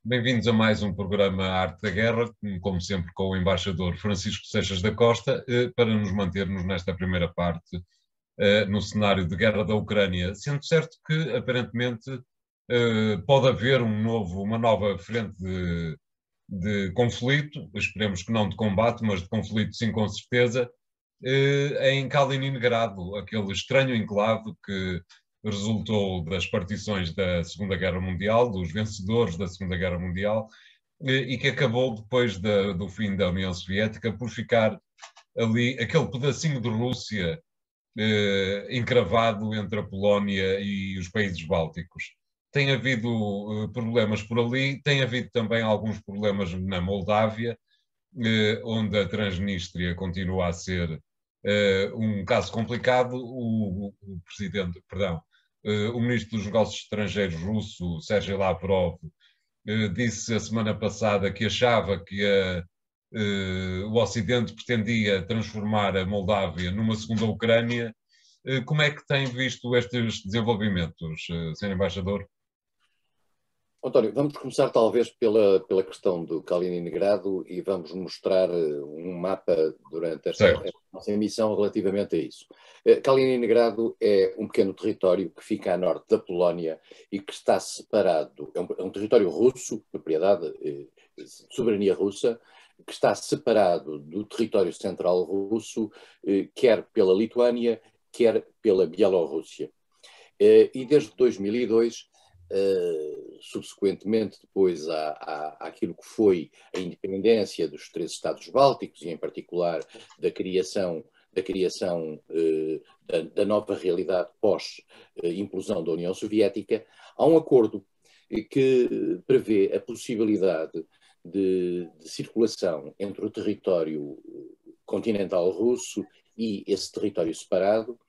Bem-vindos a mais um programa Arte da Guerra, como sempre com o embaixador Francisco Seixas da Costa, para nos mantermos nesta primeira parte no cenário de guerra da Ucrânia, sendo certo que aparentemente pode haver uma nova frente de conflito, esperemos que não de combate, mas de conflito sim com certeza, em Kaliningrado, aquele estranho enclave que resultou das partições da Segunda Guerra Mundial, dos vencedores da Segunda Guerra Mundial, e que acabou depois do fim da União Soviética por ficar ali aquele pedacinho de Rússia encravado entre a Polónia e os países bálticos. Tem havido problemas por ali, tem havido também alguns problemas na Moldávia, onde a Transnistria continua a ser um caso complicado. O presidente, perdão, o ministro dos Negócios Estrangeiros russo, Sergei Lavrov, disse a semana passada que achava que o Ocidente pretendia transformar a Moldávia numa segunda Ucrânia. Como é que tem visto estes desenvolvimentos, Sr. Embaixador? António, vamos começar talvez pela questão do Kaliningrado e vamos mostrar um mapa durante esta nossa emissão relativamente a isso. Kaliningrado é um pequeno território que fica a norte da Polónia e que está separado, é um território russo, propriedade, soberania russa, que está separado do território central russo, quer pela Lituânia, quer pela Bielorrússia. E desde 2002... subsequentemente depois àquilo que foi a independência dos três Estados Bálticos e em particular da criação da nova realidade pós-implosão da União Soviética, há um acordo que prevê a possibilidade de circulação entre o território continental russo e esse território separado,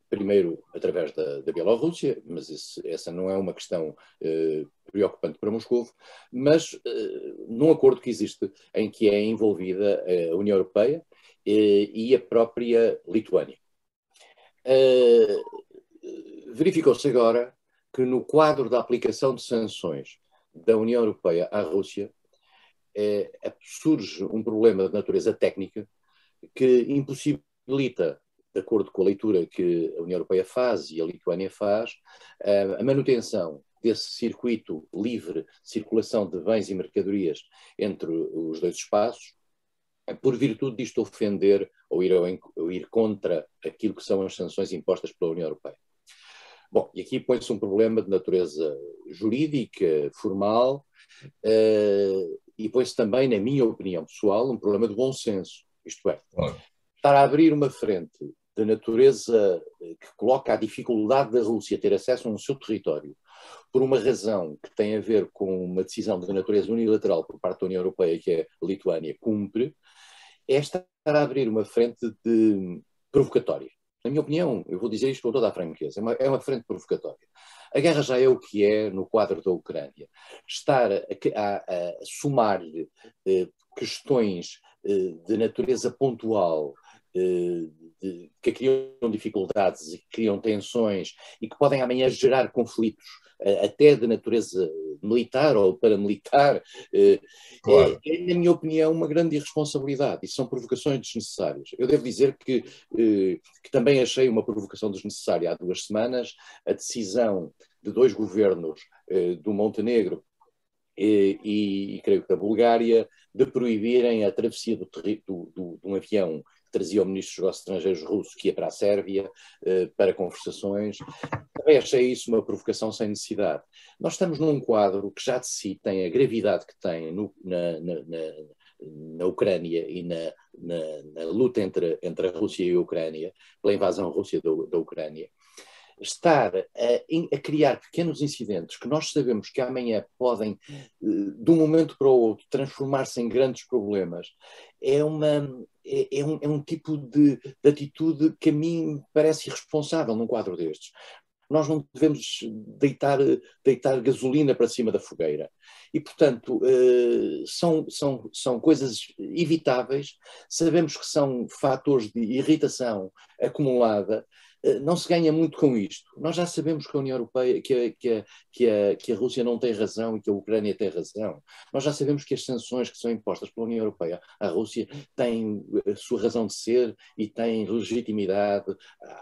primeiro através da Bielorrússia, mas essa não é uma questão preocupante para Moscou, mas num acordo que existe em que é envolvida a União Europeia e a própria Lituânia. Verificou-se agora que no quadro da aplicação de sanções da União Europeia à Rússia surge um problema de natureza técnica que impossibilita, de acordo com a leitura que a União Europeia faz e a Lituânia faz, a manutenção desse circuito livre de circulação de bens e mercadorias entre os dois espaços, por virtude disto ofender ou ir contra aquilo que são as sanções impostas pela União Europeia. Bom, e aqui põe-se um problema de natureza jurídica, formal, e põe-se também, na minha opinião pessoal, um problema de bom senso. Isto é, estar a abrir uma frente de natureza que coloca a dificuldade da Rússia ter acesso ao seu território por uma razão que tem a ver com uma decisão de natureza unilateral por parte da União Europeia, que é a Lituânia cumpre, é estar a abrir uma frente provocatória. Na minha opinião, eu vou dizer isto com toda a franqueza, é uma frente provocatória. A guerra já é o que é no quadro da Ucrânia. Estar a somar-lhe questões de natureza pontual, que criam dificuldades e que criam tensões e que podem amanhã gerar conflitos, até de natureza militar ou paramilitar, claro. Na minha opinião, uma grande irresponsabilidade e são provocações desnecessárias. Eu devo dizer que também achei uma provocação desnecessária há 2 semanas a decisão de 2 governos do Montenegro e creio que da Bulgária, de proibirem a travessia de um avião que trazia o ministro dos Negócios Estrangeiros russo que ia para a Sérvia para conversações. Também achei isso uma provocação sem necessidade. Nós estamos num quadro que já de si tem a gravidade que tem na Ucrânia e na luta entre a Rússia e a Ucrânia, pela invasão russa da Ucrânia. Estar a criar pequenos incidentes que nós sabemos que amanhã podem, de um momento para o outro, transformar-se em grandes problemas, é um tipo de atitude que a mim parece irresponsável num quadro destes. Nós não devemos deitar gasolina para cima da fogueira. E, portanto, são coisas evitáveis. Sabemos que são fatores de irritação acumulada. não se ganha muito com isto. Nós já sabemos que a União Europeia, que a Rússia não tem razão e que a Ucrânia tem razão. Nós já sabemos que as sanções que são impostas pela União Europeia à Rússia têm a sua razão de ser e têm legitimidade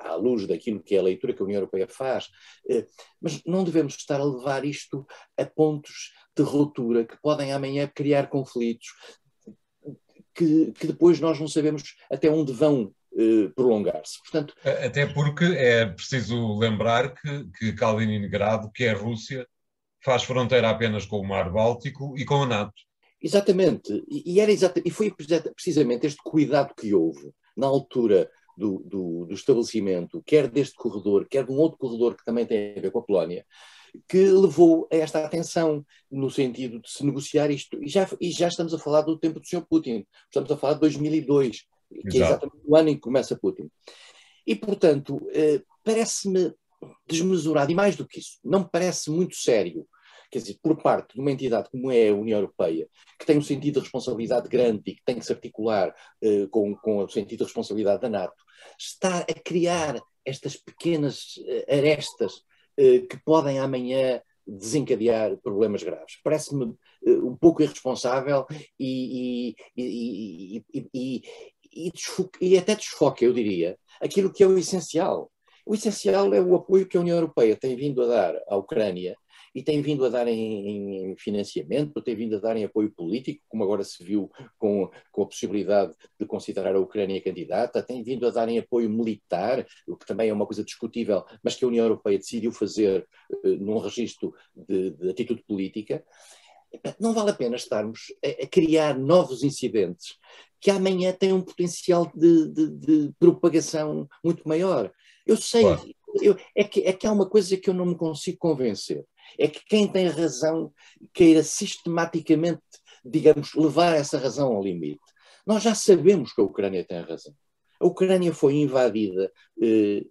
à luz daquilo que é a leitura que a União Europeia faz. Mas não devemos estar a levar isto a pontos de ruptura que podem amanhã criar conflitos que depois nós não sabemos até onde vão prolongar-se. Portanto, até porque é preciso lembrar que Kaliningrado, que é a Rússia, faz fronteira apenas com o Mar Báltico e com a NATO. Exatamente. E foi precisamente este cuidado que houve na altura do estabelecimento, quer deste corredor, quer de um outro corredor que também tem a ver com a Polónia, que levou a esta atenção no sentido de se negociar isto. E já estamos a falar do tempo do Sr. Putin. Estamos a falar de 2002, que é exatamente o ano em que começa Putin. E, portanto, parece-me desmesurado, e mais do que isso, não me parece muito sério, quer dizer, por parte de uma entidade como é a União Europeia, que tem um sentido de responsabilidade grande e que tem que se articular com o sentido de responsabilidade da NATO, estar a criar estas pequenas arestas que podem amanhã desencadear problemas graves. Parece-me um pouco irresponsável e até desfoca, eu diria, aquilo que é o essencial. O essencial é o apoio que a União Europeia tem vindo a dar à Ucrânia e tem vindo a dar em financiamento, tem vindo a dar em apoio político, como agora se viu com a possibilidade de considerar a Ucrânia candidata, tem vindo a dar em apoio militar, o que também é uma coisa discutível, mas que a União Europeia decidiu fazer num registro de atitude política. Não vale a pena estarmos a criar novos incidentes que amanhã têm um potencial de propagação muito maior. Eu sei, claro. É que há uma coisa que eu não me consigo convencer. É que quem tem razão queira sistematicamente, digamos, levar essa razão ao limite. Nós já sabemos que a Ucrânia tem razão. A Ucrânia foi invadida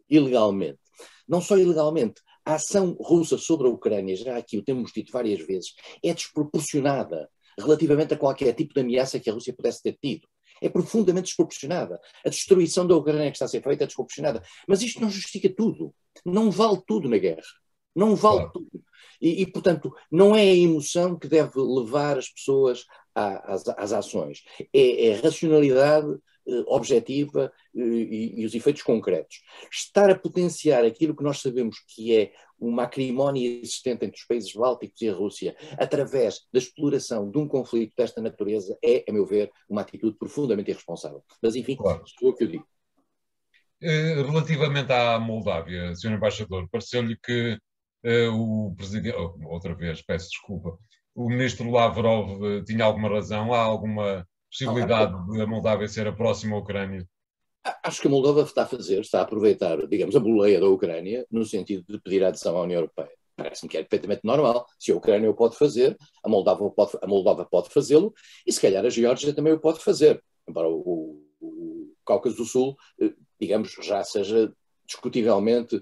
ilegalmente. Não só ilegalmente, a ação russa sobre a Ucrânia, já aqui o temos dito várias vezes, é desproporcionada relativamente a qualquer tipo de ameaça que a Rússia pudesse ter tido. É profundamente desproporcionada. A destruição da Ucrânia que está a ser feita é desproporcionada. Mas isto não justifica tudo. Não vale tudo na guerra. Não vale tudo. E, portanto, não é a emoção que deve levar as pessoas às ações. É a racionalidade objetiva e os efeitos concretos. Estar a potenciar aquilo que nós sabemos que é uma acrimónia existente entre os países bálticos e a Rússia através da exploração de um conflito desta natureza é, a meu ver, uma atitude profundamente irresponsável. Mas, enfim, é o que eu digo. Relativamente à Moldávia, Sr. Embaixador, pareceu-lhe que o presidente, outra vez, peço desculpa, o ministro Lavrov tinha alguma razão? Há alguma possibilidade de a Moldávia ser a próxima Ucrânia? Acho que a Moldova está a aproveitar, digamos, a boleia da Ucrânia no sentido de pedir a adesão à União Europeia. Parece-me que é perfeitamente normal. Se a Ucrânia o pode fazer, a Moldova pode fazê-lo e se calhar a Geórgia também o pode fazer. Embora o Cáucaso do Sul, digamos, já seja discutivelmente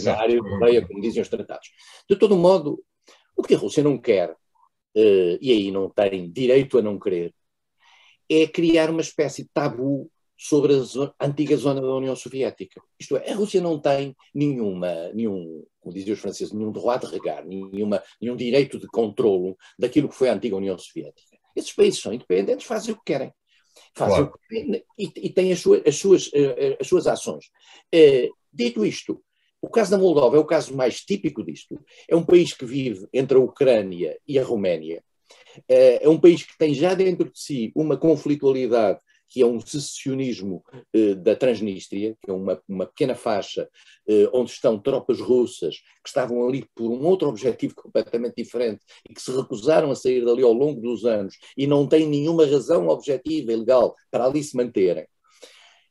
na área europeia, como dizem os tratados. De todo modo, o que a Rússia não quer, e aí não tem direito a não querer, é criar uma espécie de tabu sobre a antiga zona da União Soviética. Isto é, a Rússia não tem nenhum, como diziam os franceses, nenhum droit de regard, nenhum direito de controlo daquilo que foi a antiga União Soviética. Esses países são independentes, fazem o que querem. Fazem o que querem e têm as suas ações. Dito isto, o caso da Moldova é o caso mais típico disto. É um país que vive entre a Ucrânia e a Roménia. É um país que tem já dentro de si uma conflitualidade que é um secessionismo da Transnistria, que é uma pequena faixa onde estão tropas russas que estavam ali por um outro objetivo completamente diferente e que se recusaram a sair dali ao longo dos anos e não têm nenhuma razão objetiva e legal para ali se manterem.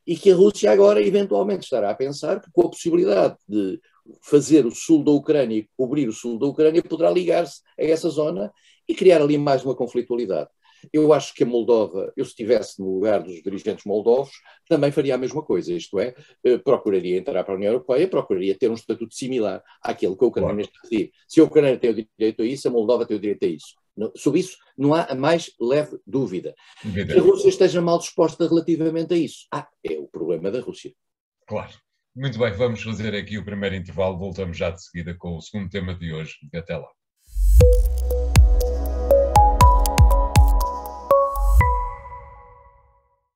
E que a Rússia agora eventualmente estará a pensar que com a possibilidade de fazer o sul da Ucrânia e cobrir o sul da Ucrânia poderá ligar-se a essa zona e criar ali mais uma conflitualidade. Eu acho que a Moldova, eu se estivesse no lugar dos dirigentes moldovos, também faria a mesma coisa, isto é, procuraria entrar para a União Europeia, procuraria ter um estatuto similar àquele que a Ucrânia está a pedir. Se a Ucrânia tem o direito a isso, a Moldova tem o direito a isso. Sobre isso não há a mais leve dúvida. Que a Rússia esteja mal disposta relativamente a isso. É o problema da Rússia. Claro. Muito bem, vamos fazer aqui o primeiro intervalo, voltamos já de seguida com o segundo tema de hoje. Até lá.